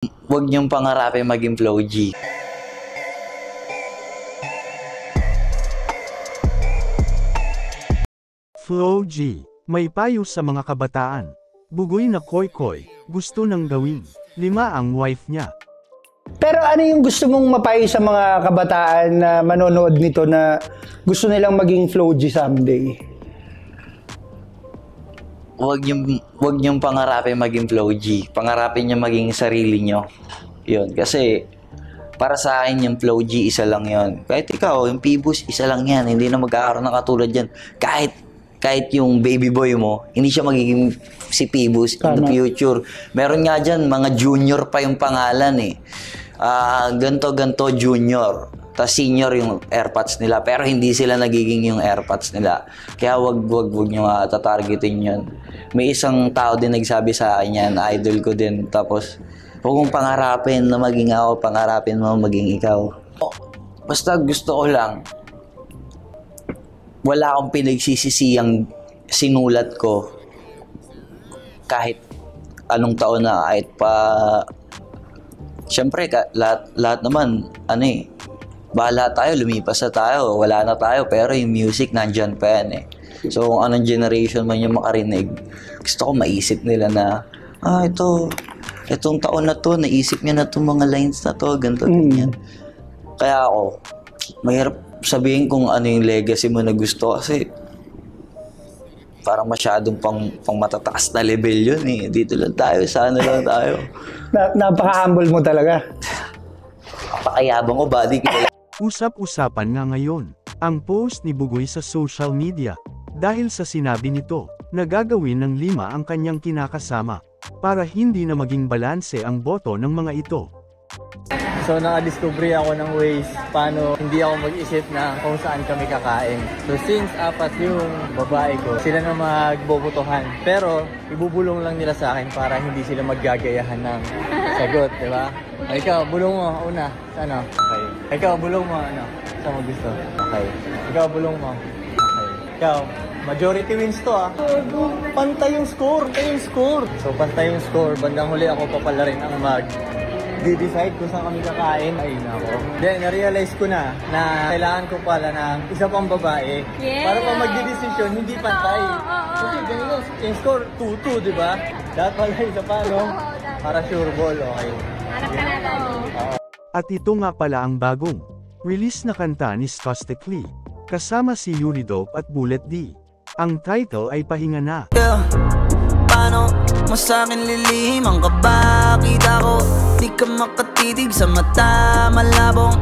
Huwag niyong pangarapin maging Flo G. Flo G, may payo sa mga kabataan. Bugoy na koy-koy, gusto nang gawin. 5 ang wife niya. Pero ano yung gusto mong mapayo sa mga kabataan na manonood nito na gusto nilang maging Flo G someday? Huwag niyong pangarapin maging Flo G. Pangarapin niyo maging sarili niyo. Yun, kasi para sa akin yung Flo G, isa lang yun. Kahit ikaw, yung Phoebus, isa lang yan. Hindi na magkakaroon ng katulad yan. Kahit yung baby boy mo, hindi siya magiging si Phoebus in the future. Meron nga dyan, mga junior pa yung pangalan eh. Ganto junior. Tapos senior yung airpods nila. Pero hindi sila nagiging yung airpods nila. Kaya wag nyo tatargetin yun. May isang tao din nagsabi sa akin yan, idol ko din. Tapos, huwag mong pangarapin na maging ako, pangarapin mo maging ikaw. Basta gusto ko lang, wala akong pinagsisisiyang sinulat ko kahit anong taon na, kahit pa siyempre lahat naman bahala tayo, lumipas na tayo, wala na tayo, pero yung music nandyan pa yan eh. So kung anong generation man yung makarinig, gusto ko maisip nila na itong taon na to, naisip niya na itong mga lines na to, ganito, ganyan. Kaya ako, mahirap sabihin kung ano yung legacy mo na gusto kasi parang masyadong pang matataas na level yun eh. Dito lang tayo, sana lang tayo. Napaka-humble mo talaga. Napakayabang ko, buddy. Usap-usapan nga ngayon, ang post ni Bugoy sa social media. Dahil sa sinabi nito, na gagawin ng 5 ang kanyang kinakasama, para hindi na maging balanse ang boto ng mga ito. So nakadiscovery ako ng ways paano hindi ako mag-isip na kung saan kami kakain. So since 4 yung babae ko, sila na magbobotohan. Pero ibubulong lang nila sa akin para hindi sila maggagayahan ng sagot, di ba? Ikaw, bulong mo, una. Sana? Okay. Ikaw, bulong mo, ano? Saan mo gusto? Okay. Ikaw, bulong mo. Okay. Ikaw, majority wins to ah. Pantay yung score. So pantay yung score. Bandang huli ako pa pala rin ang di-decide kung saan kami kakain. Ay, nako. Then, na-realize ko na kailangan ko pala ng isa pang babae. Yeah. Para pa magdi-decision, hindi pantay. Kasi ganito, yung score, 2-2, di ba? Dapat pala isa pa, no? Para sure ball, okay. Harap ka na At ito nga pala ang bagong release na kanta ni Skostekli, kasama si Yuridope at Bullet D. Ang title ay Pahinga Na. Paano mo sa'kin lilihim ang kaba? Kita ko, di ka makatitig sa mata, malabong